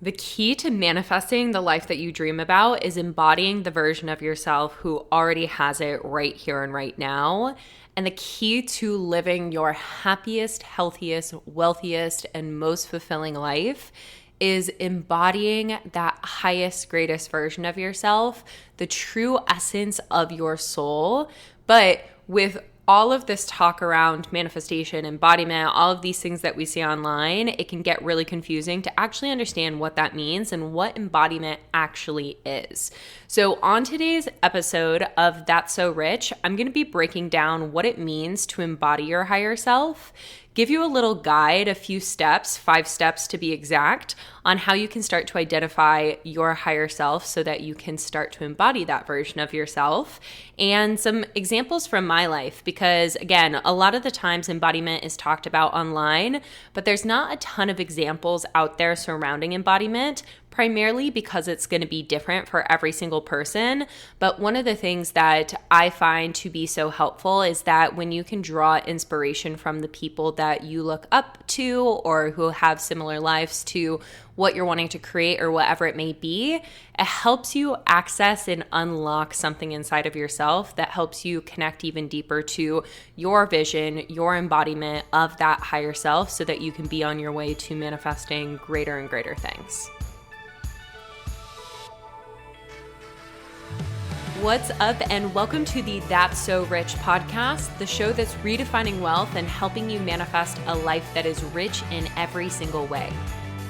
The key to manifesting the life that you dream about is embodying the version of yourself who already has it right here and right now. And the key to living your happiest, healthiest, wealthiest, and most fulfilling life is embodying that highest, greatest version of yourself, the true essence of your soul. But with all of this talk around manifestation, embodiment, all of these things that we see online, it can get really confusing to actually understand what that means and what embodiment actually is. So on today's episode of That's So Rich, I'm going to be breaking down what it means to embody your higher self, give you a little guide, a few steps, 5 steps to be exact, on how you can start to identify your higher self so that you can start to embody that version of yourself, and some examples from my life. Because again, a lot of the times embodiment is talked about online, but there's not a ton of examples out there surrounding embodiment, primarily because it's going to be different for every single person. But one of the things that I find to be so helpful is that when you can draw inspiration from the people that you look up to or who have similar lives to what you're wanting to create or whatever it may be, it helps you access and unlock something inside of yourself that helps you connect even deeper to your vision, your embodiment of that higher self, so that you can be on your way to manifesting greater and greater things. What's up, and welcome to the That's So Rich podcast, the show that's redefining wealth and helping you manifest a life that is rich in every single way.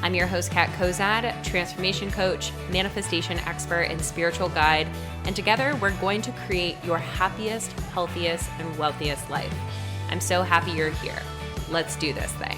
I'm your host, Kat Kozad, transformation coach, manifestation expert, and spiritual guide, and together we're going to create your happiest, healthiest, and wealthiest life. I'm so happy you're here. Let's do this thing.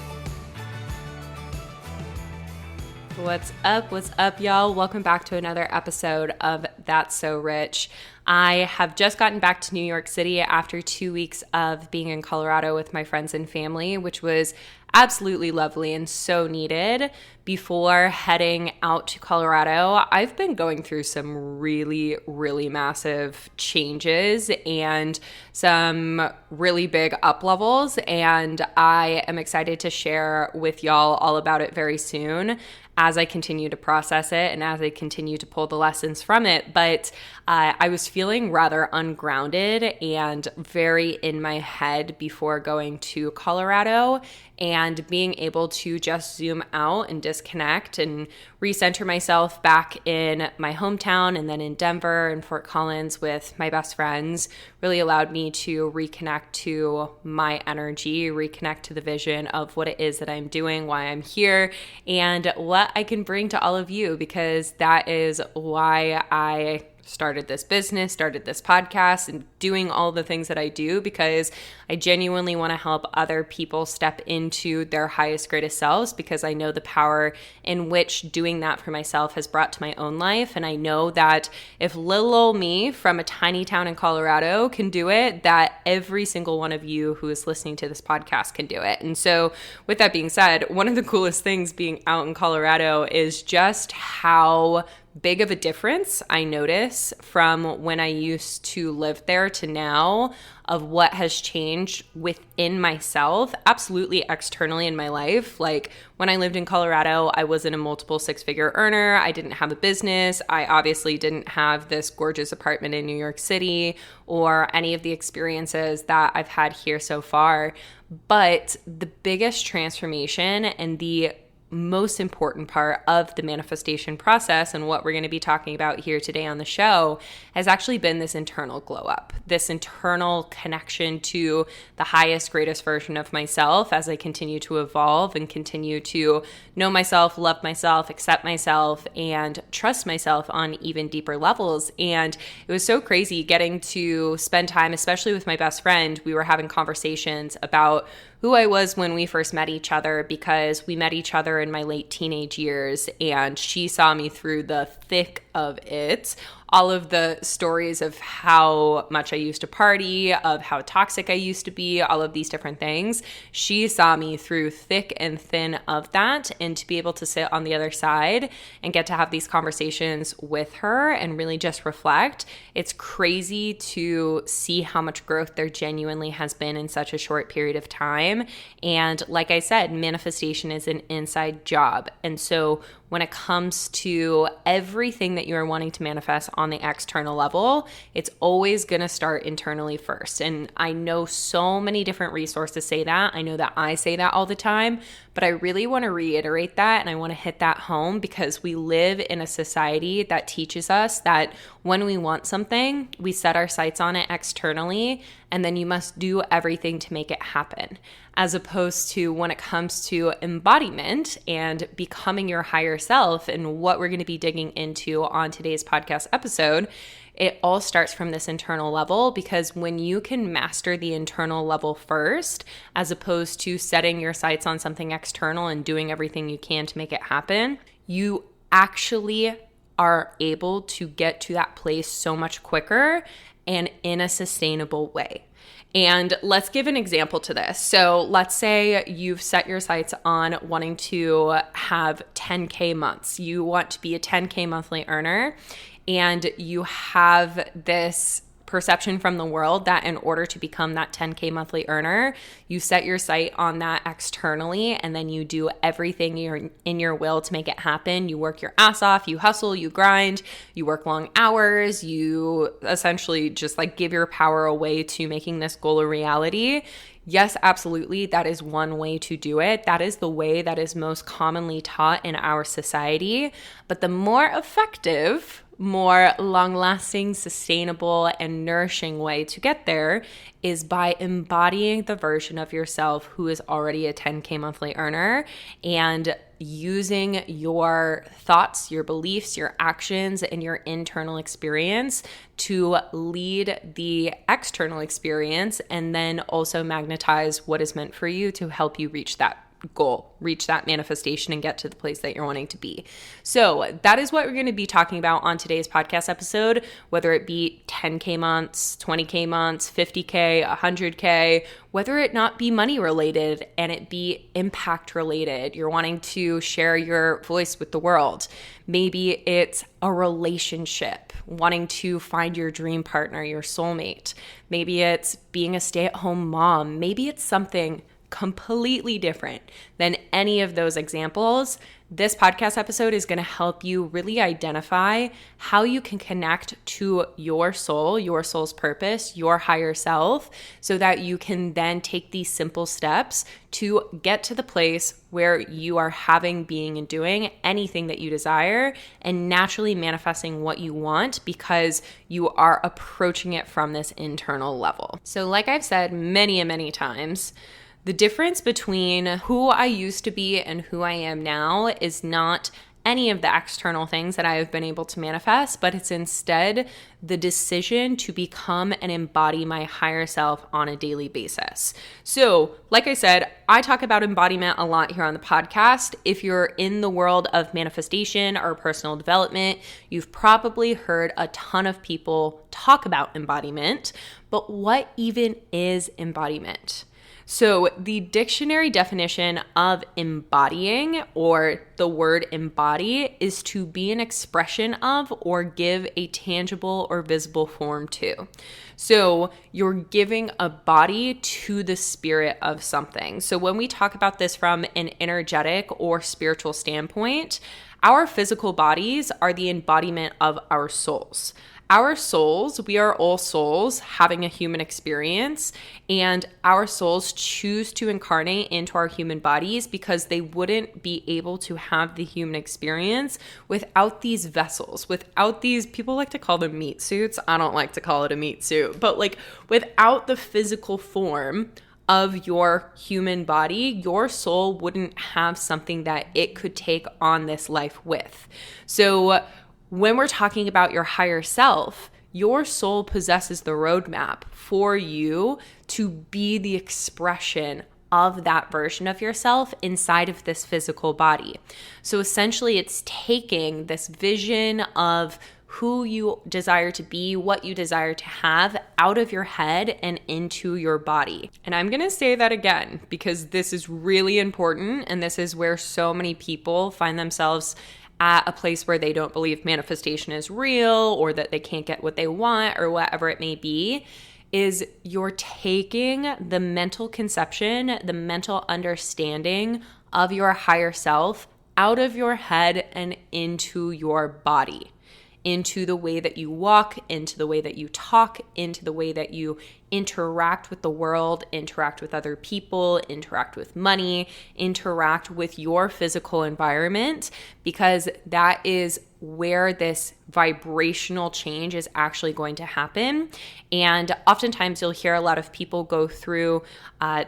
What's up, y'all? Welcome back to another episode of That's So Rich. I have just gotten back to New York City after 2 weeks of being in Colorado with my friends and family, which was absolutely lovely and so needed. Before heading out to Colorado, I've been going through some really, really massive changes and some really big up levels, and I am excited to share with y'all all about it very soon as I continue to process it and as I continue to pull the lessons from it. But I was feeling rather ungrounded and very in my head before going to Colorado, and being able to just zoom out and disconnect and recenter myself back in my hometown and then in Denver and Fort Collins with my best friends really allowed me to reconnect to my energy, reconnect to the vision of what it is that I'm doing, why I'm here, and what I can bring to all of you, because that is why I started this business, started this podcast, and doing all the things that I do, because I genuinely want to help other people step into their highest, greatest selves, because I know the power in which doing that for myself has brought to my own life. And I know that if little old me from a tiny town in Colorado can do it, that every single one of you who is listening to this podcast can do it. And so with that being said, one of the coolest things being out in Colorado is just how big of a difference I notice from when I used to live there to now, of what has changed within myself, absolutely externally in my life. Like when I lived in Colorado, I wasn't a multiple 6-figure earner. I didn't have a business. I obviously didn't have this gorgeous apartment in New York City or any of the experiences that I've had here so far. But the biggest transformation and the most important part of the manifestation process, and what we're going to be talking about here today on the show, has actually been this internal glow up, this internal connection to the highest, greatest version of myself as I continue to evolve and continue to know myself, love myself, accept myself, and trust myself on even deeper levels. And it was so crazy getting to spend time, especially with my best friend. We were having conversations about who I was when we first met each other, because we met each other in my late teenage years, and she saw me through the thick of it. All of the stories of how much I used to party, of how toxic I used to be, all of these different things. She saw me through thick and thin of that, and to be able to sit on the other side and get to have these conversations with her and really just reflect, it's crazy to see how much growth there genuinely has been in such a short period of time. And like I said, manifestation is an inside job. And so when it comes to everything that you are wanting to manifest on the external level, it's always going to start internally first. And I know so many different resources say that. I know that I say that all the time, but I really want to reiterate that, and I want to hit that home because we live in a society that teaches us that when we want something, we set our sights on it externally, and then you must do everything to make it happen. As opposed to when it comes to embodiment and becoming your higher self, and what we're going to be digging into on today's podcast episode, it all starts from this internal level, because when you can master the internal level first, as opposed to setting your sights on something external and doing everything you can to make it happen, you actually are able to get to that place so much quicker and in a sustainable way. And let's give an example to this. So let's say you've set your sights on wanting to have 10K months. You want to be a 10K monthly earner, and you have this perception from the world that in order to become that 10K monthly earner, you set your sight on that externally, and then you do everything in your will to make it happen. You work your ass off, you hustle, you grind, you work long hours, you essentially just like give your power away to making this goal a reality. Yes, absolutely. That is one way to do it. That is the way that is most commonly taught in our society. But the more effective, more long-lasting, sustainable, and nourishing way to get there is by embodying the version of yourself who is already a 10K monthly earner, and using your thoughts, your beliefs, your actions, and your internal experience to lead the external experience, and then also magnetize what is meant for you to help you reach that goal, reach that manifestation, and get to the place that you're wanting to be. So that is what we're going to be talking about on today's podcast episode, whether it be 10K months, 20K months, 50K, 100K, whether it not be money related and it be impact related. You're wanting to share your voice with the world. Maybe it's a relationship, wanting to find your dream partner, your soulmate. Maybe it's being a stay-at-home mom. Maybe it's something completely different than any of those examples. This podcast episode is going to help you really identify how you can connect to your soul, your soul's purpose, your higher self, so that you can then take these simple steps to get to the place where you are having, being, and doing anything that you desire, and naturally manifesting what you want because you are approaching it from this internal level. So like I've said many times, the difference between who I used to be and who I am now is not any of the external things that I have been able to manifest, but it's instead the decision to become and embody my higher self on a daily basis. So, like I said, I talk about embodiment a lot here on the podcast. If you're in the world of manifestation or personal development, you've probably heard a ton of people talk about embodiment, but what even is embodiment? So the dictionary definition of embodying, or the word embody, is to be an expression of or give a tangible or visible form to. So you're giving a body to the spirit of something. So when we talk about this from an energetic or spiritual standpoint, our physical bodies are the embodiment of our souls. Our souls, we are all souls having a human experience, and our souls choose to incarnate into our human bodies because they wouldn't be able to have the human experience without these vessels, without these, people like to call them meat suits. I don't like to call it a meat suit, but like without the physical form of your human body, your soul wouldn't have something that it could take on this life with. So when we're talking about your higher self, your soul possesses the roadmap for you to be the expression of that version of yourself inside of this physical body. So essentially, it's taking this vision of who you desire to be, what you desire to have, out of your head and into your body. And I'm going to say that again because this is really important, and this is where so many people find themselves at a place where they don't believe manifestation is real, or that they can't get what they want, or whatever it may be, is you're taking the mental conception, the mental understanding of your higher self out of your head and into your body, into the way that you walk, into the way that you talk, into the way that you interact with the world, interact with other people, interact with money, interact with your physical environment, because that is where this vibrational change is actually going to happen. And oftentimes you'll hear a lot of people go through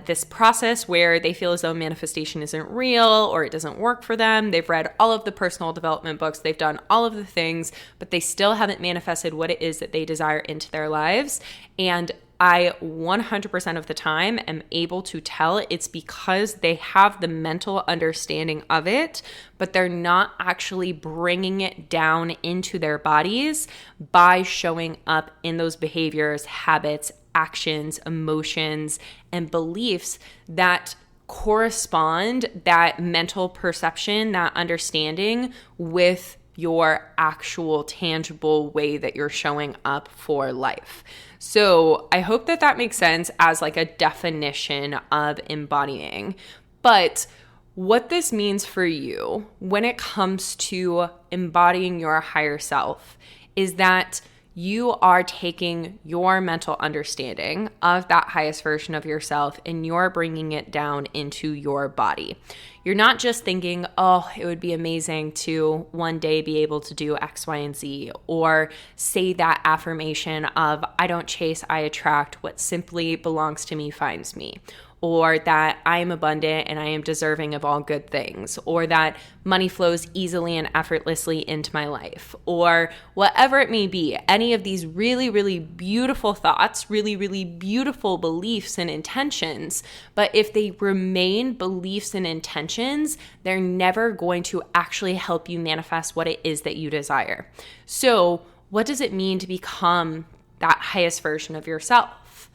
this process where they feel as though manifestation isn't real or it doesn't work for them. They've read all of the personal development books, they've done all of the things, but they still haven't manifested what it is that they desire into their lives. And I 100% of the time am able to tell it's because they have the mental understanding of it, but they're not actually bringing it down into their bodies by showing up in those behaviors, habits, actions, emotions, and beliefs that correspond, that mental perception, that understanding with your actual tangible way that you're showing up for life. So I hope that that makes sense as like a definition of embodying. But what this means for you when it comes to embodying your higher self is that you are taking your mental understanding of that highest version of yourself and you're bringing it down into your body. You're not just thinking, oh, it would be amazing to one day be able to do X, Y, and Z, or say that affirmation of, I don't chase, I attract, what simply belongs to me finds me. Or that I am abundant and I am deserving of all good things, or that money flows easily and effortlessly into my life, or whatever it may be. Any of these really, really beautiful thoughts, really, really beautiful beliefs and intentions, but if they remain beliefs and intentions, they're never going to actually help you manifest what it is that you desire. So, what does it mean to become that highest version of yourself?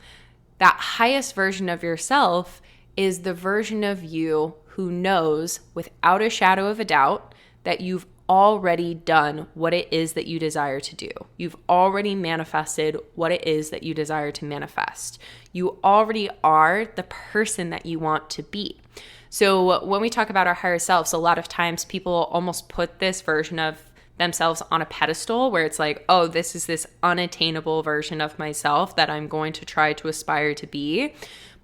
That highest version of yourself is the version of you who knows without a shadow of a doubt that you've already done what it is that you desire to do. You've already manifested what it is that you desire to manifest. You already are the person that you want to be. So when we talk about our higher selves, a lot of times people almost put this version of themselves on a pedestal where it's like, oh, this is this unattainable version of myself that I'm going to try to aspire to be.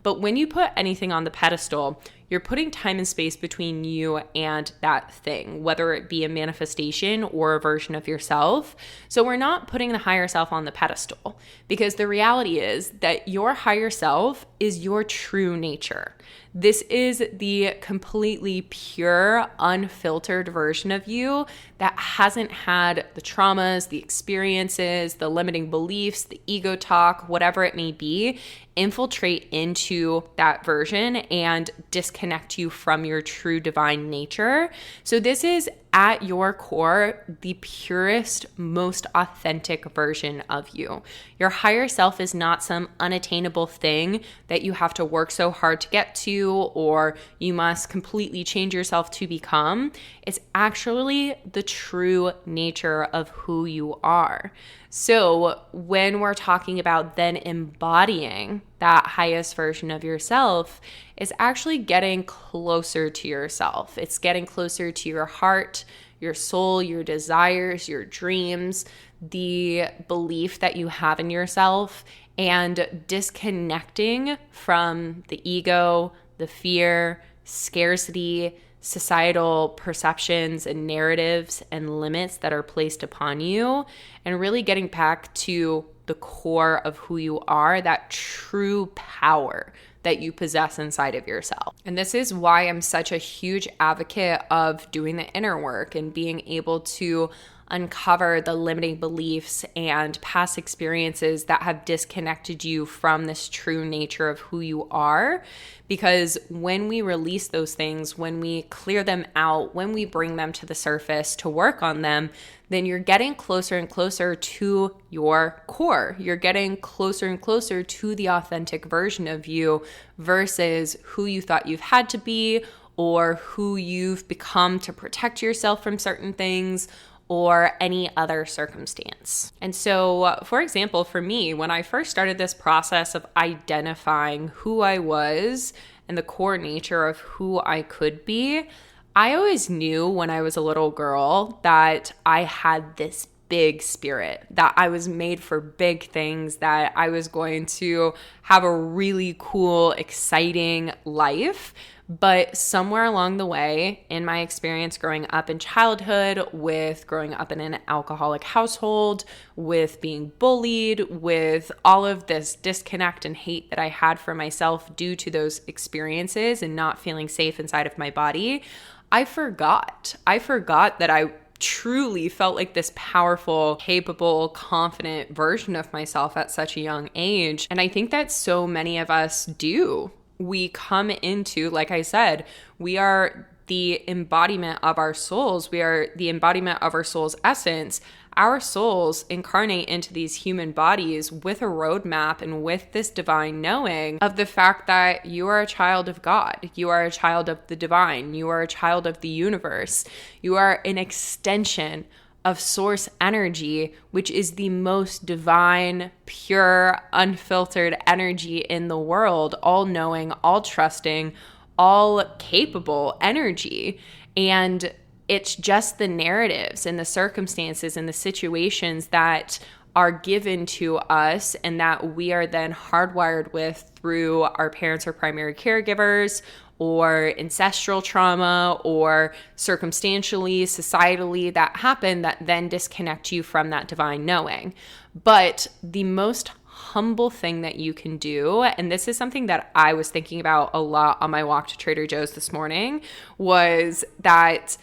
But when you put anything on the pedestal, you're putting time and space between you and that thing, whether it be a manifestation or a version of yourself. So we're not putting the higher self on the pedestal, because the reality is that your higher self is your true nature. This is the completely pure, unfiltered version of you that hasn't had the traumas, the experiences, the limiting beliefs, the ego talk, whatever it may be, infiltrate into that version and disconnect you from your true divine nature. So this is at your core, the purest, most authentic version of you. Your higher self is not some unattainable thing that you have to work so hard to get to, or you must completely change yourself to become. It's actually the true nature of who you are. So when we're talking about then embodying that highest version of yourself, it's actually getting closer to yourself. It's getting closer to your heart, your soul, your desires, your dreams, the belief that you have in yourself, and disconnecting from the ego, the fear, scarcity, societal perceptions and narratives and limits that are placed upon you, and really getting back to the core of who you are, that true power that you possess inside of yourself. And this is why I'm such a huge advocate of doing the inner work and being able to uncover the limiting beliefs and past experiences that have disconnected you from this true nature of who you are. Because when we release those things, when we clear them out, when we bring them to the surface to work on them, then you're getting closer and closer to your core. You're getting closer and closer to the authentic version of you versus who you thought you've had to be, or who you've become to protect yourself from certain things, or any other circumstance. And so, for example, for me, when I first started this process of identifying who I was and the core nature of who I could be, I always knew when I was a little girl that I had this big spirit, that I was made for big things, that I was going to have a really cool, exciting life. But somewhere along the way, in my experience growing up in childhood, with growing up in an alcoholic household, with being bullied, with all of this disconnect and hate that I had for myself due to those experiences and not feeling safe inside of my body, I forgot. I forgot that I truly felt like this powerful, capable, confident version of myself at such a young age. And I think that so many of us do. We come into, like I said, we are the embodiment of our souls. We are the embodiment of our soul's essence. Our souls incarnate into these human bodies with a roadmap and with this divine knowing of the fact that you are a child of God. You are a child of the divine. You are a child of the universe. You are an extension of source energy, which is the most divine, pure, unfiltered energy in the world, all knowing, all trusting, all capable energy. And it's just the narratives and the circumstances and the situations that are given to us and that we are then hardwired with through our parents or primary caregivers, or ancestral trauma, or circumstantially, societally, that happen that then disconnect you from that divine knowing. But the most humble thing that you can do, and this is something that I was thinking about a lot on my walk to Trader Joe's this morning, was that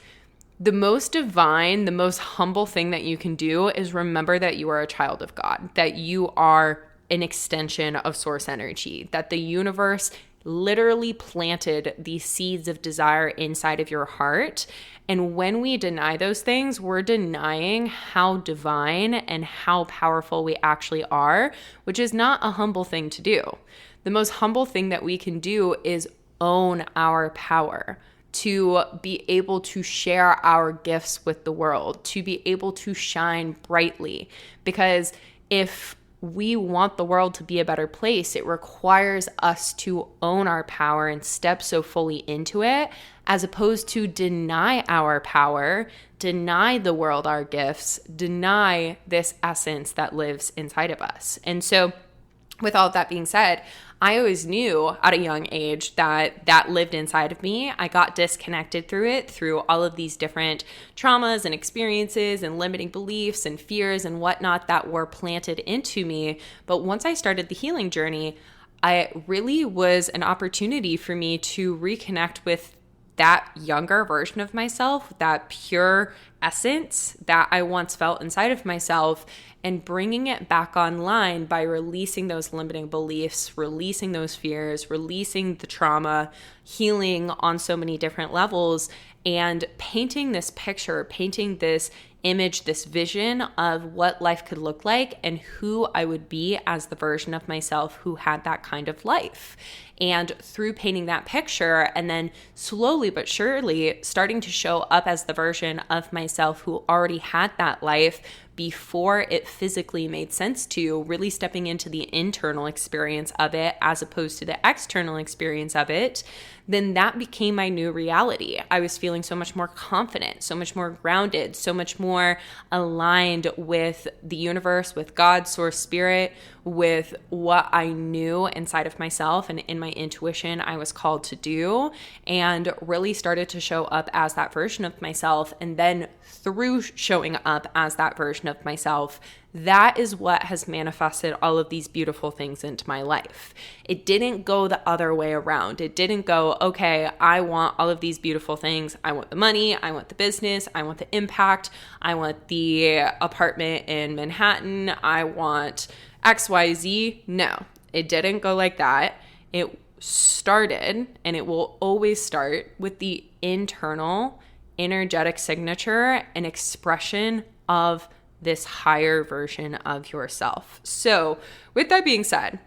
the most divine, the most humble thing that you can do is remember that you are a child of God, that you are an extension of source energy, that the universe literally planted these seeds of desire inside of your heart. And when we deny those things, we're denying how divine and how powerful we actually are, which is not a humble thing to do. The most humble thing that we can do is own our power, to be able to share our gifts with the world, to be able to shine brightly. Because if we want the world to be a better place, it requires us to own our power and step so fully into it, as opposed to deny our power, deny the world our gifts, deny this essence that lives inside of us. And so with all of that being said, I always knew at a young age that lived inside of me. I got disconnected through it, through all of these different traumas and experiences and limiting beliefs and fears and whatnot that were planted into me. But once I started the healing journey, it really was an opportunity for me to reconnect with that younger version of myself, that pure essence that I once felt inside of myself, and bringing it back online by releasing those limiting beliefs, releasing those fears, releasing the trauma, healing on so many different levels, and painting this picture, painting this image, this vision of what life could look like and who I would be as the version of myself who had that kind of life. And through painting that picture and then slowly but surely starting to show up as the version of myself who already had that life before it physically made sense to, really stepping into the internal experience of it as opposed to the external experience of it, then that became my new reality. I was feeling so much more confident, so much more grounded, so much more aligned with the universe, with God, source, spirit, with what I knew inside of myself and in my intuition I was called to do, and really started to show up as that version of myself. And then through showing up as that version of myself, that is what has manifested all of these beautiful things into my life. It didn't go the other way around. It didn't go, okay, I want all of these beautiful things. I want the money. I want the business. I want the impact. I want the apartment in Manhattan. I want XYZ. No, it didn't go like that. It started, and it will always start, with the internal energetic signature and expression of this higher version of yourself. So with that being said,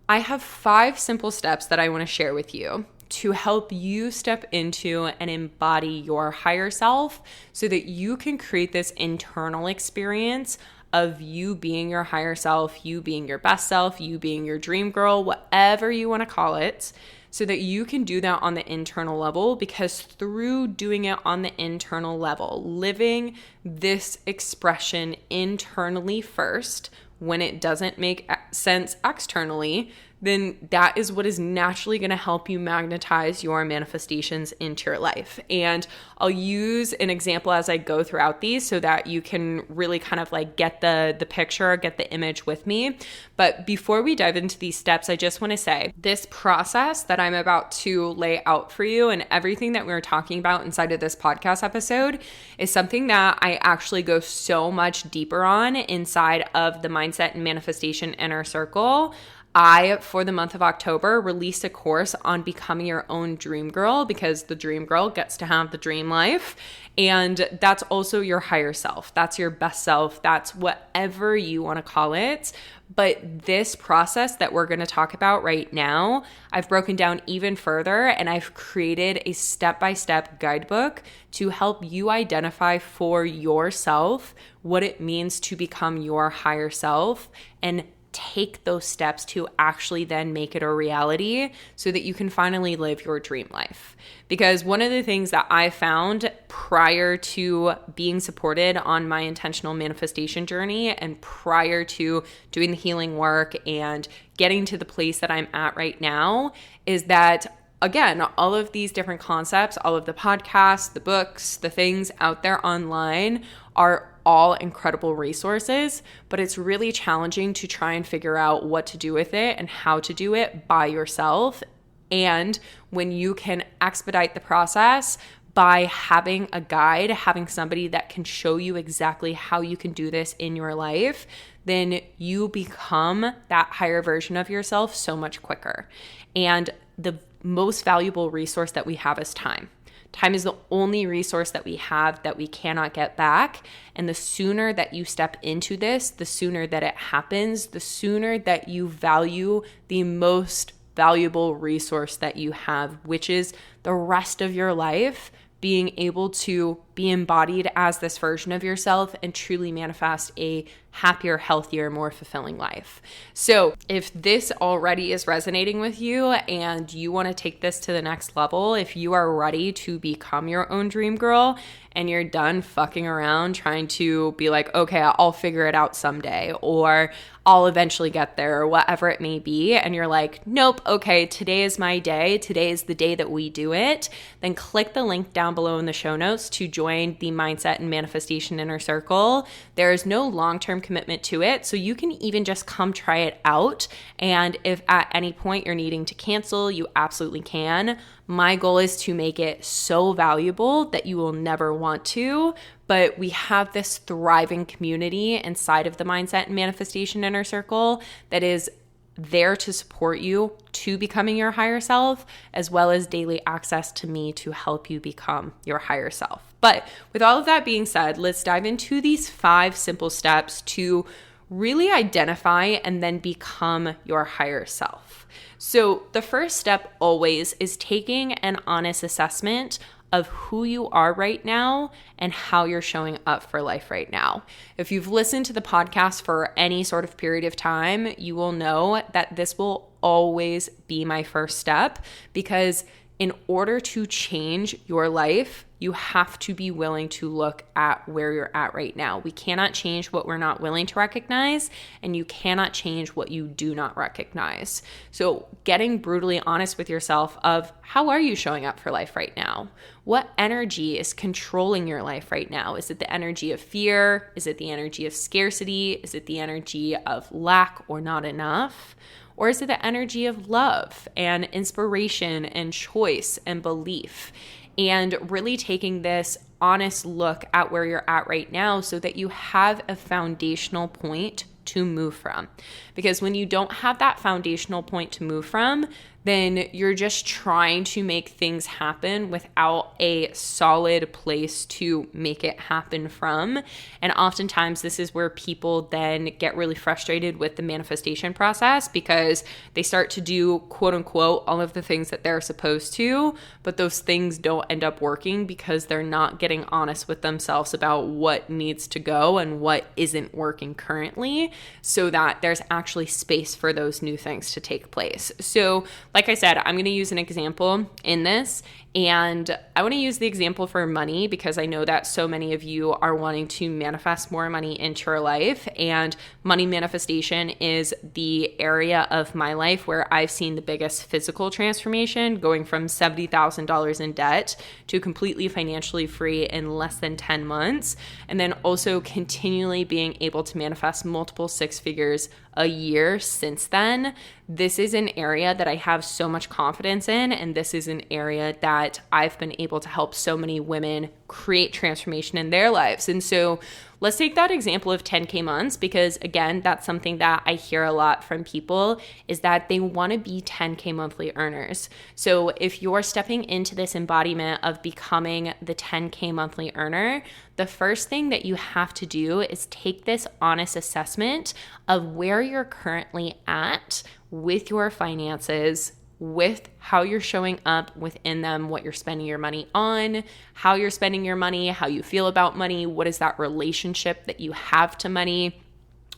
I have 5 simple steps that I want to share with you to help you step into and embody your higher self so that you can create this internal experience of you being your higher self, you being your best self, you being your dream girl, whatever you want to call it, so that you can do that on the internal level, because through doing it on the internal level, living this expression internally first, when it doesn't make sense externally, then that is what is naturally going to help you magnetize your manifestations into your life. And I'll use an example as I go throughout these so that you can really kind of like get the picture, get the image with me. But before we dive into these steps, I just want to say this process that I'm about to lay out for you and everything that we're talking about inside of this podcast episode is something that I actually go so much deeper on inside of the Mindset and Manifestation Inner Circle. I, for the month of October, released a course on becoming your own dream girl, because the dream girl gets to have the dream life. And that's also your higher self. That's your best self. That's whatever you want to call it. But this process that we're going to talk about right now, I've broken down even further, and I've created a step-by-step guidebook to help you identify for yourself what it means to become your higher self and take those steps to actually then make it a reality so that you can finally live your dream life. Because one of the things that I found prior to being supported on my intentional manifestation journey and prior to doing the healing work and getting to the place that I'm at right now is that, again, all of these different concepts, all of the podcasts, the books, the things out there online are all incredible resources, but it's really challenging to try and figure out what to do with it and how to do it by yourself. And when you can expedite the process by having a guide, having somebody that can show you exactly how you can do this in your life, then you become that higher version of yourself so much quicker. And the most valuable resource that we have is time. Time is the only resource that we have that we cannot get back. And the sooner that you step into this, the sooner that it happens, the sooner that you value the most valuable resource that you have, which is the rest of your life, being able to be embodied as this version of yourself and truly manifest a happier, healthier, more fulfilling life. So if this already is resonating with you and you want to take this to the next level, if you are ready to become your own dream girl and you're done fucking around trying to be like, okay, I'll figure it out someday, or I'll eventually get there, or whatever it may be, and you're like, nope, okay, today is my day, today is the day that we do it, then click the link down below in the show notes to join the Mindset and Manifestation Inner Circle. There is no long-term commitment to it, so you can even just come try it out, and if at any point you're needing to cancel, you absolutely can. My goal is to make it so valuable that you will never want to, but we have this thriving community inside of the Mindset and Manifestation Inner Circle that is there to support you to becoming your higher self, as well as daily access to me to help you become your higher self. But with all of that being said, let's dive into these 5 simple steps to really identify and then become your higher self. So the first step always is taking an honest assessment of who you are right now and how you're showing up for life right now. If you've listened to the podcast for any sort of period of time, you will know that this will always be my first step, because in order to change your life, you have to be willing to look at where you're at right now. We cannot change what we're not willing to recognize, and you cannot change what you do not recognize. So getting brutally honest with yourself of how are you showing up for life right now? What energy is controlling your life right now? Is it the energy of fear? Is it the energy of scarcity? Is it the energy of lack or not enough? Or is it the energy of love and inspiration and choice and belief? And really taking this honest look at where you're at right now so that you have a foundational point to move from. Because when you don't have that foundational point to move from, then you're just trying to make things happen without a solid place to make it happen from. And oftentimes this is where people then get really frustrated with the manifestation process, because they start to do, quote unquote, all of the things that they're supposed to, but those things don't end up working because they're not getting honest with themselves about what needs to go and what isn't working currently, so that there's actually space for those new things to take place. So like I said, I'm going to use an example in this, and I want to use the example for money because I know that so many of you are wanting to manifest more money into your life, and money manifestation is the area of my life where I've seen the biggest physical transformation, going from $70,000 in debt to completely financially free in less than 10 months, and then also continually being able to manifest multiple six figures a year since then. This is an area that I have so much confidence in, and this is an area that I've been able to help so many women create transformation in their lives. And so let's take that example of 10K months, because again, that's something that I hear a lot from people, is that they want to be 10K monthly earners. So if you're stepping into this embodiment of becoming the 10K monthly earner, the first thing that you have to do is take this honest assessment of where you're currently at with your finances, with how you're showing up within them, what you're spending your money on, how you're spending your money, how you feel about money, what is that relationship that you have to money,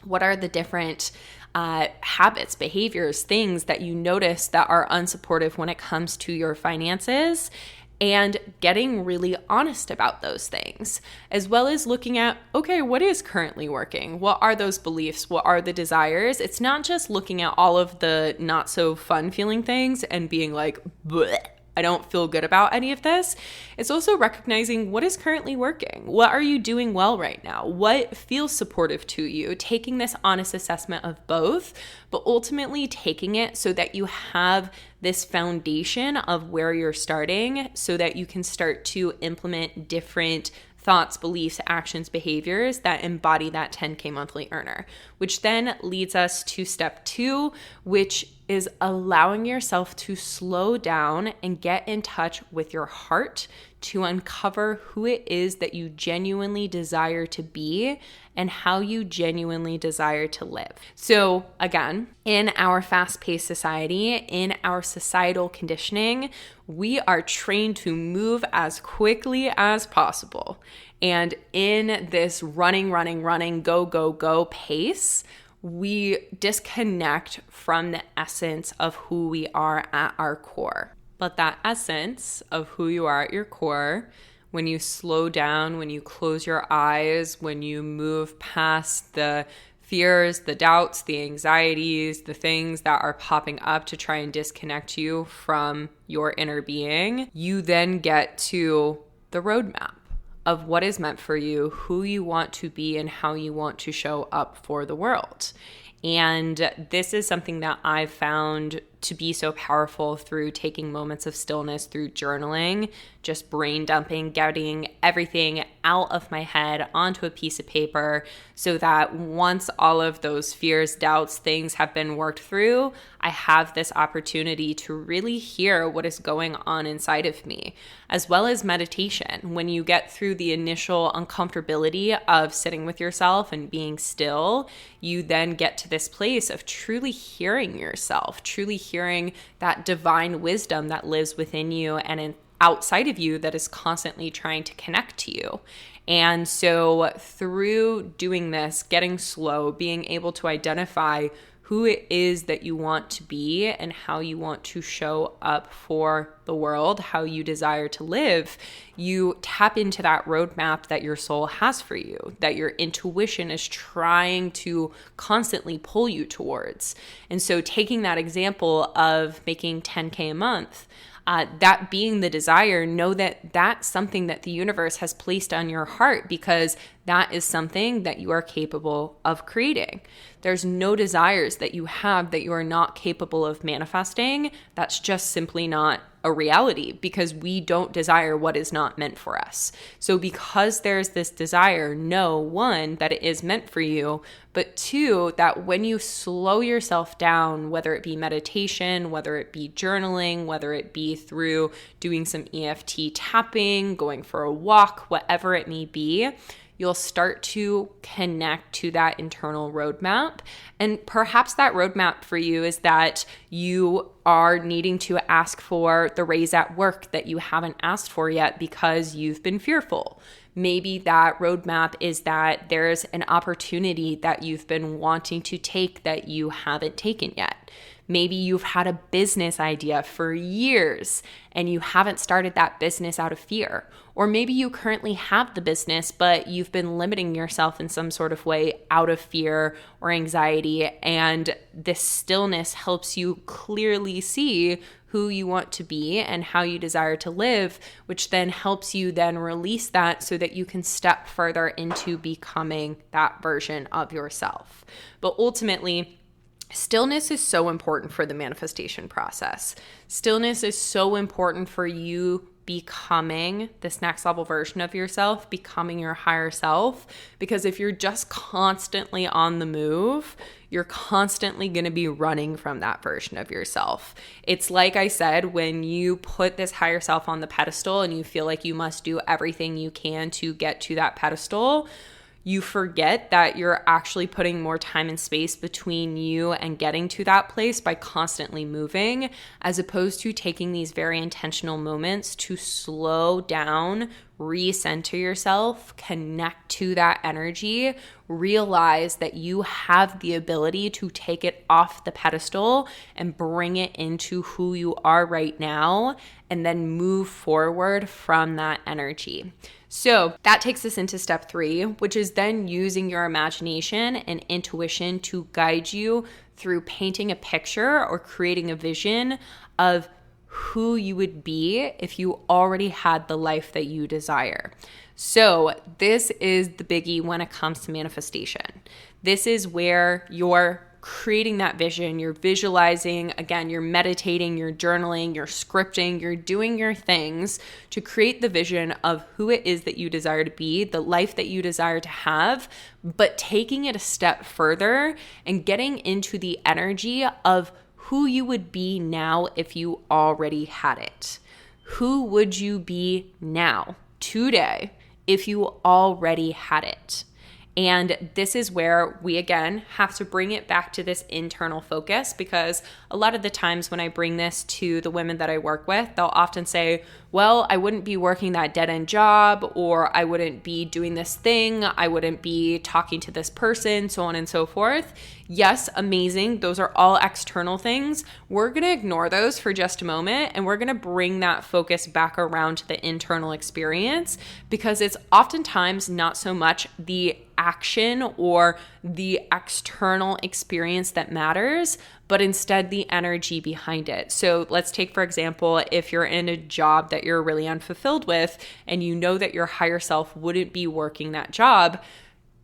what are the different habits, behaviors, things that you notice that are unsupportive when it comes to your finances, and getting really honest about those things, as well as looking at, okay, what is currently working? What are those beliefs? What are the desires? It's not just looking at all of the not so fun feeling things and being like, bleh, I don't feel good about any of this. It's also recognizing what is currently working. What are you doing well right now? What feels supportive to you? Taking this honest assessment of both, but ultimately taking it so that you have this foundation of where you're starting so that you can start to implement different thoughts, beliefs, actions, behaviors that embody that 10K monthly earner, which then leads us to step 2, which is allowing yourself to slow down and get in touch with your heart to uncover who it is that you genuinely desire to be and how you genuinely desire to live. So again, in our fast-paced society, in our societal conditioning, we are trained to move as quickly as possible. And in this running, go, go, go pace, we disconnect from the essence of who we are at our core. But that essence of who you are at your core, when you slow down, when you close your eyes, when you move past the fears, the doubts, the anxieties, the things that are popping up to try and disconnect you from your inner being, you then get to the roadmap of what is meant for you, who you want to be, and how you want to show up for the world. And this is something that I've found to be so powerful through taking moments of stillness, through journaling, just brain dumping, getting everything out of my head onto a piece of paper so that once all of those fears, doubts, things have been worked through, I have this opportunity to really hear what is going on inside of me, as well as meditation. When you get through the initial uncomfortability of sitting with yourself and being still, you then get to this place of truly hearing yourself, truly hearing that divine wisdom that lives within you and outside of you that is constantly trying to connect to you. And so through doing this, getting slow, being able to identify who it is that you want to be and how you want to show up for the world, how you desire to live, you tap into that roadmap that your soul has for you, that your intuition is trying to constantly pull you towards. And so taking that example of making 10K a month, that being the desire, know that that's something that the universe has placed on your heart because that is something that you are capable of creating. There's no desires that you have that you are not capable of manifesting. That's just simply not a reality because we don't desire what is not meant for us. So because there's this desire, know, one, that it is meant for you, but two, that when you slow yourself down, whether it be meditation, whether it be journaling, whether it be through doing some EFT tapping, going for a walk, whatever it may be, you'll start to connect to that internal roadmap. And perhaps that roadmap for you is that you are needing to ask for the raise at work that you haven't asked for yet because you've been fearful. Maybe that roadmap is that there's an opportunity that you've been wanting to take that you haven't taken yet. Maybe you've had a business idea for years and you haven't started that business out of fear. Or maybe you currently have the business, but you've been limiting yourself in some sort of way out of fear or anxiety. And this stillness helps you clearly see who you want to be and how you desire to live, which then helps you then release that so that you can step further into becoming that version of yourself. But ultimately, stillness is so important for the manifestation process. Stillness is so important for you becoming this next level version of yourself, becoming your higher self. Because if you're just constantly on the move, you're constantly going to be running from that version of yourself. It's like I said, when you put this higher self on the pedestal and you feel like you must do everything you can to get to that pedestal, you forget that you're actually putting more time and space between you and getting to that place by constantly moving, as opposed to taking these very intentional moments to slow down, recenter yourself, connect to that energy, realize that you have the ability to take it off the pedestal and bring it into who you are right now, and then move forward from that energy. So that takes us into step 3, which is then using your imagination and intuition to guide you through painting a picture or creating a vision of who you would be if you already had the life that you desire. So this is the biggie when it comes to manifestation. This is where you're creating that vision, you're visualizing, again, you're meditating, you're journaling, you're scripting, you're doing your things to create the vision of who it is that you desire to be, the life that you desire to have, but taking it a step further and getting into the energy of who you would be now if you already had it. Who would you be now, today, if you already had it? And this is where we, again, have to bring it back to this internal focus, because a lot of the times when I bring this to the women that I work with, they'll often say, well, I wouldn't be working that dead-end job, or I wouldn't be doing this thing, I wouldn't be talking to this person, so on and so forth. Yes, amazing. Those are all external things. We're going to ignore those for just a moment, and we're going to bring that focus back around to the internal experience, because it's oftentimes not so much the action or the external experience that matters, but instead the energy behind it. So let's take, for example, if you're in a job that you're really unfulfilled with and you know that your higher self wouldn't be working that job,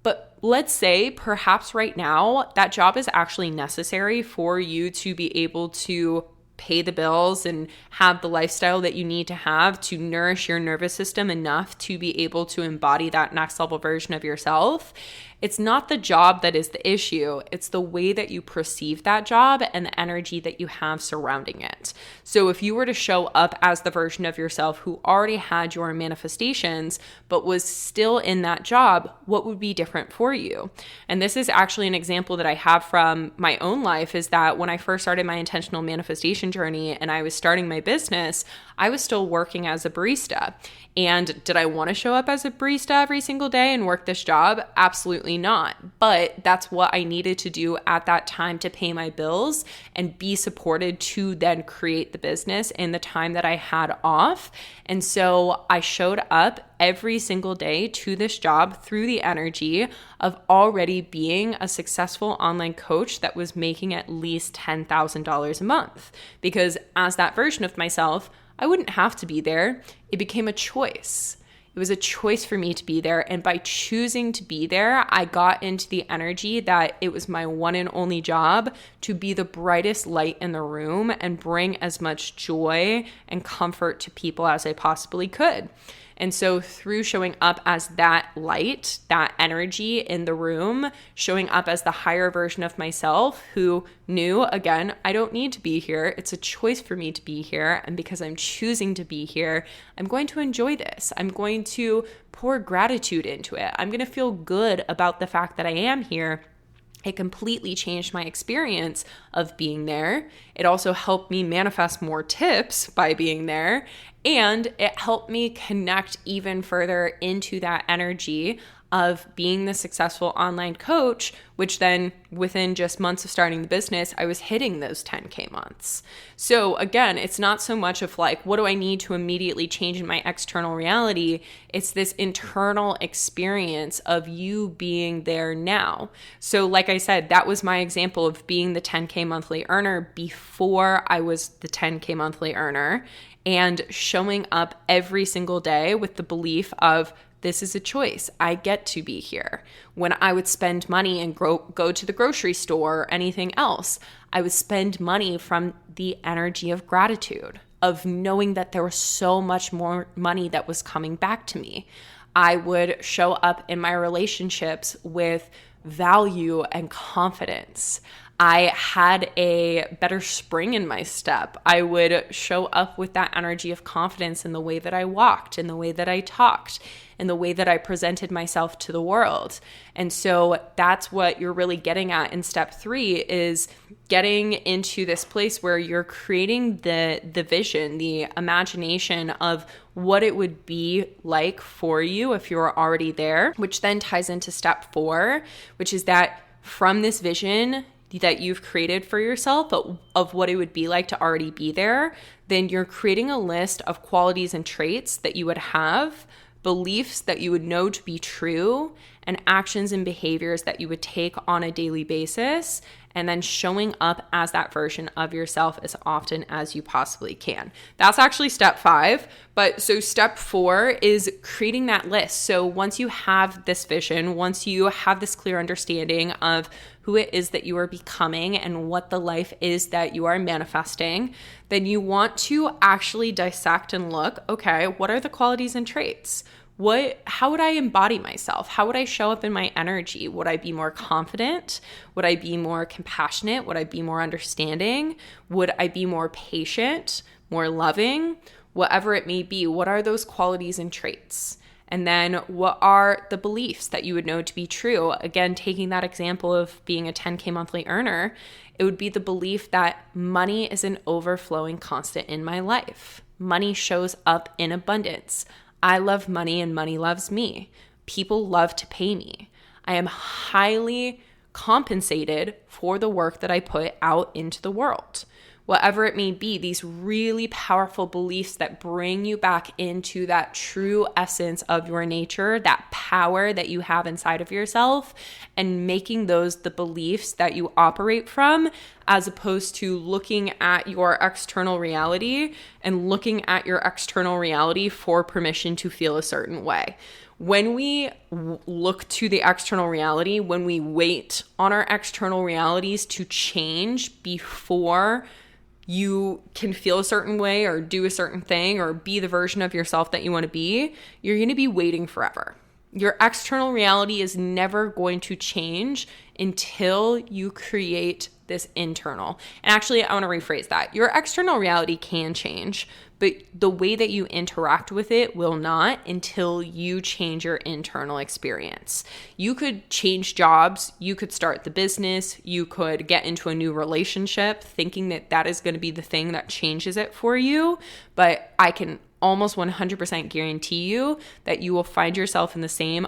but let's say perhaps right now that job is actually necessary for you to be able to pay the bills and have the lifestyle that you need to have to nourish your nervous system enough to be able to embody that next level version of yourself. It's not the job that is the issue. It's the way that you perceive that job and the energy that you have surrounding it. So if you were to show up as the version of yourself who already had your manifestations, but was still in that job, what would be different for you? And this is actually an example that I have from my own life, is that when I first started my intentional manifestation journey and I was starting my business, I was still working as a barista. And did I want to show up as a barista every single day and work this job? Absolutely not. But that's what I needed to do at that time to pay my bills and be supported to then create the business in the time that I had off. And so I showed up every single day to this job through the energy of already being a successful online coach that was making at least $10,000 a month. Because as that version of myself, I wouldn't have to be there. It became a choice. It was a choice for me to be there. And by choosing to be there, I got into the energy that it was my one and only job to be the brightest light in the room and bring as much joy and comfort to people as I possibly could. And so through showing up as that light, that energy in the room, showing up as the higher version of myself who knew, again, I don't need to be here. It's a choice for me to be here. And because I'm choosing to be here, I'm going to enjoy this. I'm going to pour gratitude into it. I'm going to feel good about the fact that I am here. It completely changed my experience of being there. It also helped me manifest more tips by being there. And it helped me connect even further into that energy of being the successful online coach, which then within just months of starting the business, I was hitting those 10K months. So again, it's not so much of like, what do I need to immediately change in my external reality? It's this internal experience of you being there now. So like I said, that was my example of being the 10K monthly earner before I was the 10K monthly earner, and showing up every single day with the belief of, this is a choice. I get to be here. When I would spend money and go to the grocery store or anything else, I would spend money from the energy of gratitude, of knowing that there was so much more money that was coming back to me. I would show up in my relationships with value and confidence. I had a better spring in my step. I would show up with that energy of confidence in the way that I walked, in the way that I talked, in the way that I presented myself to the world. And so that's what you're really getting at in step 3, is getting into this place where you're creating the vision, the imagination of what it would be like for you if you were already there, which then ties into step 4, which is that from this vision that you've created for yourself of what it would be like to already be there, then you're creating a list of qualities and traits that you would have, beliefs that you would know to be true, and actions and behaviors that you would take on a daily basis, and then showing up as that version of yourself as often as you possibly can. That's actually step 5. But so step 4 is creating that list. So once you have this vision, once you have this clear understanding of who it is that you are becoming and what the life is that you are manifesting, then you want to actually dissect and look, okay, what are the qualities and traits? How would I embody myself? How would I show up in my energy? Would I be more confident? Would I be more compassionate? Would I be more understanding? Would I be more patient, more loving? Whatever it may be, what are those qualities and traits? And then what are the beliefs that you would know to be true? Again, taking that example of being a 10K monthly earner, it would be the belief that money is an overflowing constant in my life. Money shows up in abundance. I love money and money loves me. People love to pay me. I am highly compensated for the work that I put out into the world. Whatever it may be, these really powerful beliefs that bring you back into that true essence of your nature, that power that you have inside of yourself, and making those the beliefs that you operate from, as opposed to looking at your external reality and looking at your external reality for permission to feel a certain way. When we look to the external reality, when we wait on our external realities to change before you can feel a certain way or do a certain thing or be the version of yourself that you want to be, you're going to be waiting forever. Your external reality is never going to change until you create this internal. And actually, I want to rephrase that. Your external reality can change, but the way that you interact with it will not until you change your internal experience. You could change jobs, you could start the business, you could get into a new relationship thinking that that is going to be the thing that changes it for you, but I can almost 100% guarantee you that you will find yourself in the same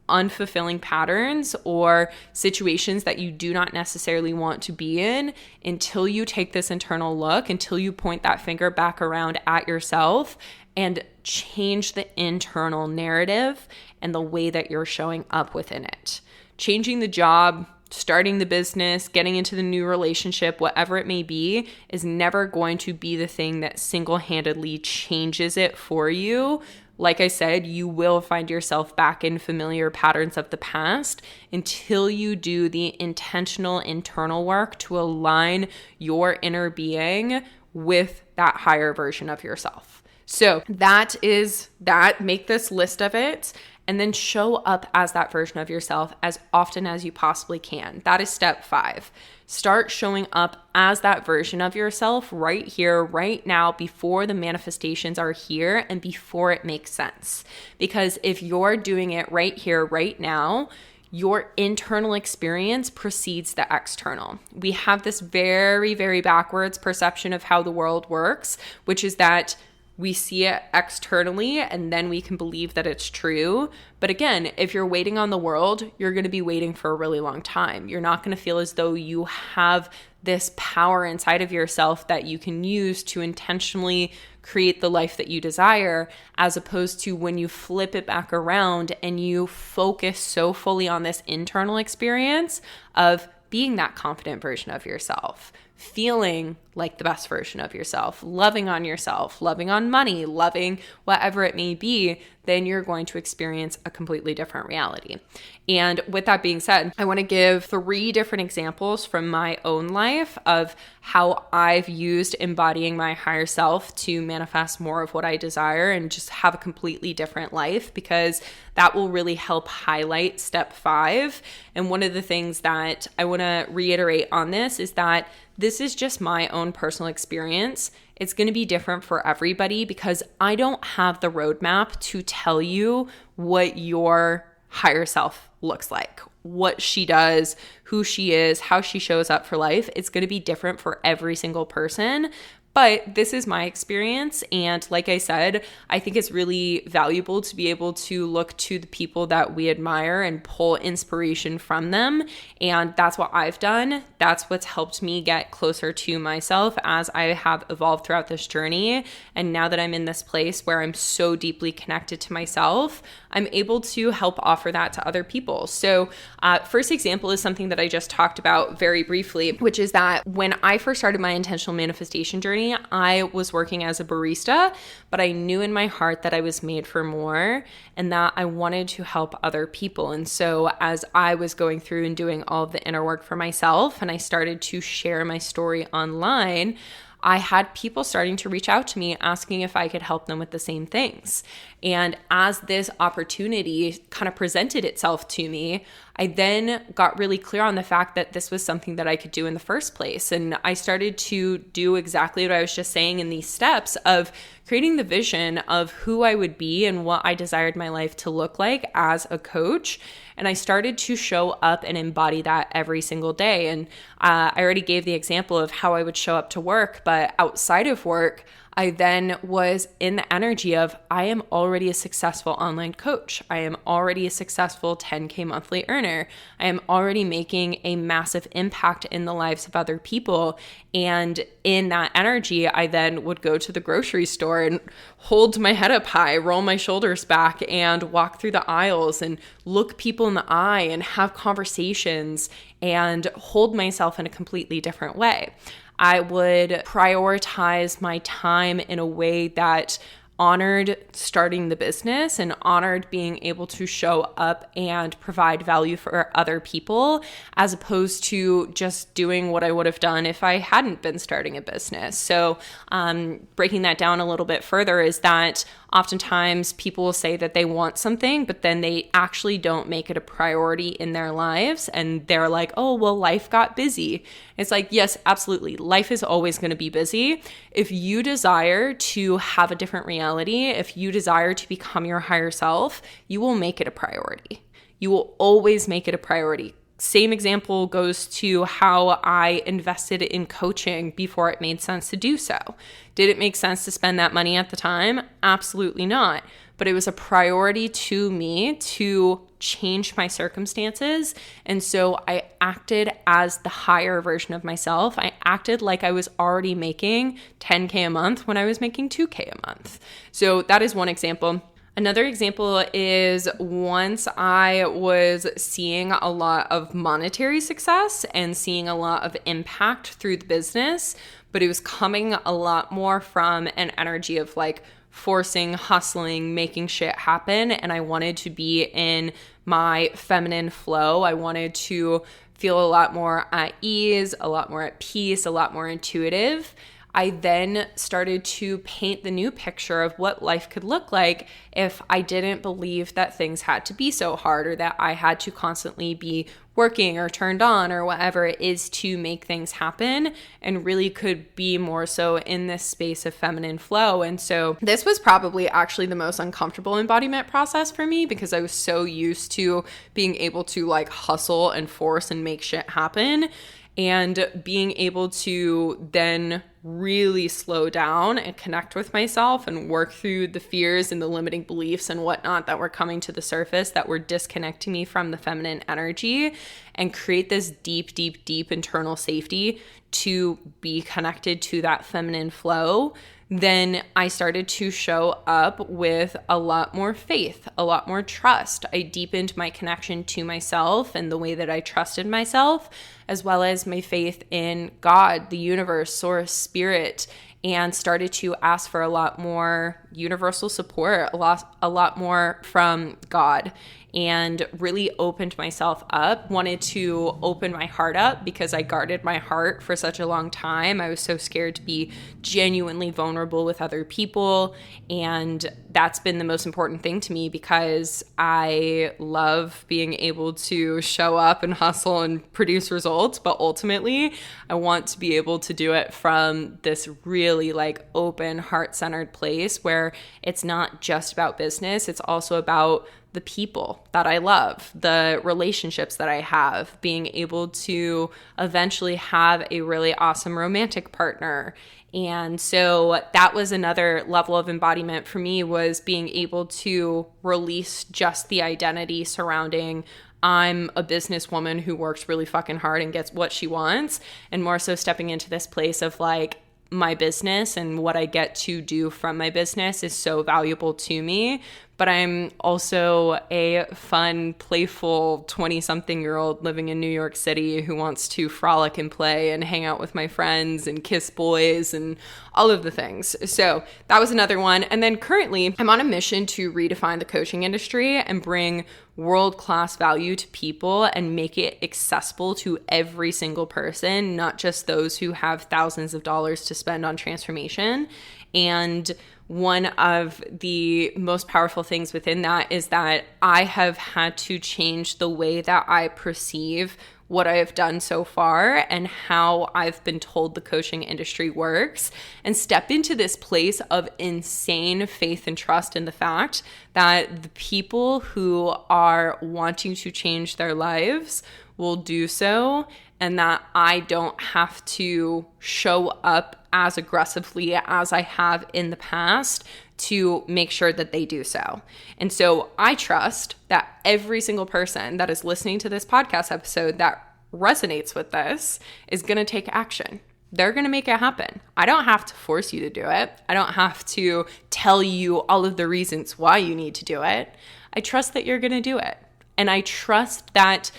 unfulfilling patterns or situations that you do not necessarily want to be in until you take this internal look, until you point that finger back around at yourself and change the internal narrative and the way that you're showing up within it. Changing the job, starting the business, getting into the new relationship, whatever it may be, is never going to be the thing that single-handedly changes it for you. Like I said, you will find yourself back in familiar patterns of the past until you do the intentional internal work to align your inner being with that higher version of yourself. So that is that. Make this list of it and then show up as that version of yourself as often as you possibly can. That is step 5. Start showing up as that version of yourself right here, right now, before the manifestations are here and before it makes sense. Because if you're doing it right here, right now, your internal experience precedes the external. We have this very, very backwards perception of how the world works, which is that we see it externally and then we can believe that it's true. But again, if you're waiting on the world, you're going to be waiting for a really long time. You're not going to feel as though you have this power inside of yourself that you can use to intentionally create the life that you desire, as opposed to when you flip it back around and you focus so fully on this internal experience of being that confident version of yourself, feeling like the best version of yourself, loving on yourself, loving on money, loving whatever it may be, then you're going to experience a completely different reality. And with that being said, I want to give 3 different examples from my own life of how I've used embodying my higher self to manifest more of what I desire and just have a completely different life, because that will really help highlight step 5. And one of the things that I want to reiterate on this is that this is just my own personal experience. It's going to be different for everybody because I don't have the roadmap to tell you what your higher self looks like, what she does, who she is, how she shows up for life. It's going to be different for every single person. But this is my experience. And like I said, I think it's really valuable to be able to look to the people that we admire and pull inspiration from them. And that's what I've done. That's what's helped me get closer to myself as I have evolved throughout this journey. And now that I'm in this place where I'm so deeply connected to myself, I'm able to help offer that to other people. So first example is something that I just talked about very briefly, which is that when I first started my intentional manifestation journey, I was working as a barista, but I knew in my heart that I was made for more and that I wanted to help other people. And so as I was going through and doing all of the inner work for myself and I started to share my story online, I had people starting to reach out to me asking if I could help them with the same things. And as this opportunity kind of presented itself to me, I then got really clear on the fact that this was something that I could do in the first place. And I started to do exactly what I was just saying in these steps of creating the vision of who I would be and what I desired my life to look like as a coach. And I started to show up and embody that every single day. And I already gave the example of how I would show up to work, but outside of work, I then was in the energy of I am already a successful online coach. I am already a successful 10K monthly earner. I am already making a massive impact in the lives of other people. And in that energy, I then would go to the grocery store and hold my head up high, roll my shoulders back, and walk through the aisles and look people in the eye and have conversations and hold myself in a completely different way. I would prioritize my time in a way that honored starting the business and honored being able to show up and provide value for other people, as opposed to just doing what I would have done if I hadn't been starting a business. So breaking that down a little bit further is that oftentimes people will say that they want something, but then they actually don't make it a priority in their lives. And they're like, oh, well, life got busy. It's like, yes, absolutely. Life is always going to be busy. If you desire to have a different reality, if you desire to become your higher self, you will make it a priority. You will always make it a priority. Same example goes to how I invested in coaching before it made sense to do so. Did it make sense to spend that money at the time? Absolutely not. But it was a priority to me to change my circumstances. And so I acted as the higher version of myself. I acted like I was already making 10K a month when I was making 2K a month. So that is one example. Another example is once I was seeing a lot of monetary success and seeing a lot of impact through the business, but it was coming a lot more from an energy of like forcing, hustling, making shit happen. And I wanted to be in my feminine flow. I wanted to feel a lot more at ease, a lot more at peace, a lot more intuitive. I then started to paint the new picture of what life could look like if I didn't believe that things had to be so hard or that I had to constantly be working or turned on or whatever it is to make things happen, and really could be more so in this space of feminine flow. And so this was probably actually the most uncomfortable embodiment process for me, because I was so used to being able to like hustle and force and make shit happen. And being able to then really slow down and connect with myself and work through the fears and the limiting beliefs and whatnot that were coming to the surface that were disconnecting me from the feminine energy, and create this deep, deep, deep internal safety to be connected to that feminine flow, then I started to show up with a lot more faith, a lot more trust. I deepened my connection to myself and the way that I trusted myself, as well as my faith in God, the universe, source, spirit, and started to ask for a lot more universal support, a lot more from God, and really opened myself up, wanted to open my heart up because I guarded my heart for such a long time. I was so scared to be genuinely vulnerable with other people. And that's been the most important thing to me because I love being able to show up and hustle and produce results. But ultimately, I want to be able to do it from this really like open, heart-centered place where it's not just about business. It's also about the people that I love, the relationships that I have, being able to eventually have a really awesome romantic partner. And so that was another level of embodiment for me, was being able to release just the identity surrounding I'm a businesswoman who works really fucking hard and gets what she wants, and more so stepping into this place of like, my business and what I get to do from my business is so valuable to me. But I'm also a fun, playful 20-something-year-old living in New York City who wants to frolic and play and hang out with my friends and kiss boys and all of the things. So that was another one. And then currently, I'm on a mission to redefine the coaching industry and bring world-class value to people and make it accessible to every single person, not just those who have thousands of dollars to spend on transformation. And one of the most powerful things within that is that I have had to change the way that I perceive what I have done so far and how I've been told the coaching industry works, and step into this place of insane faith and trust in the fact that the people who are wanting to change their lives will do so, and that I don't have to show up as aggressively as I have in the past to make sure that they do so. And so I trust that every single person that is listening to this podcast episode that resonates with this is going to take action. They're going to make it happen. I don't have to force you to do it. I don't have to tell you all of the reasons why you need to do it. I trust that you're going to do it. And I trust that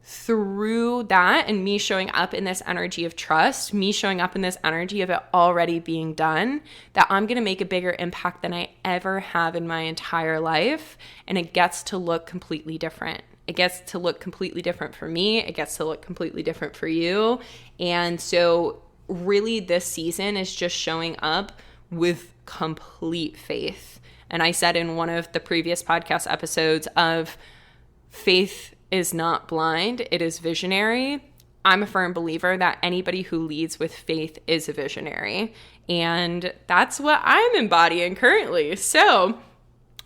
through that and me showing up in this energy of trust, me showing up in this energy of it already being done, that I'm going to make a bigger impact than I ever have in my entire life. And it gets to look completely different. It gets to look completely different for me. It gets to look completely different for you. And so really this season is just showing up with complete faith. And I said in one of the previous podcast episodes of faith is not blind, it is visionary. I'm a firm believer that anybody who leads with faith is a visionary. And that's what I'm embodying currently. So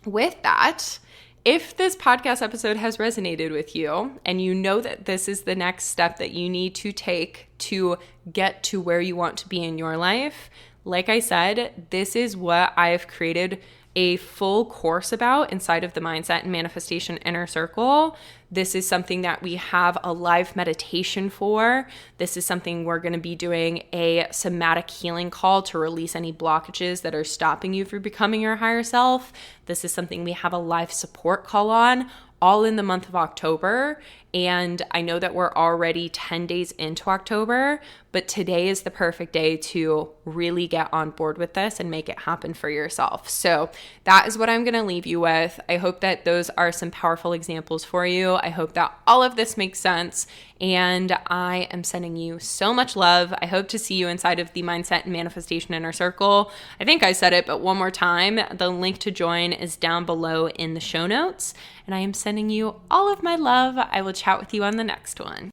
with that, if this podcast episode has resonated with you and you know that this is the next step that you need to take to get to where you want to be in your life, like I said, this is what I've created a full course about inside of the Mindset and Manifestation Inner Circle. This is something that we have a live meditation for. This is something we're going to be doing a somatic healing call to release any blockages that are stopping you from becoming your higher self. This is something we have a live support call on, all in the month of October. And I know that we're already 10 days into October, but today is the perfect day to really get on board with this and make it happen for yourself. So that is what I'm going to leave you with. I hope that those are some powerful examples for you. I hope that all of this makes sense. And I am sending you so much love. I hope to see you inside of the Mindset and Manifestation Inner Circle. I think I said it, but one more time, the link to join is down below in the show notes. And I am sending you all of my love. I will chat with you on the next one.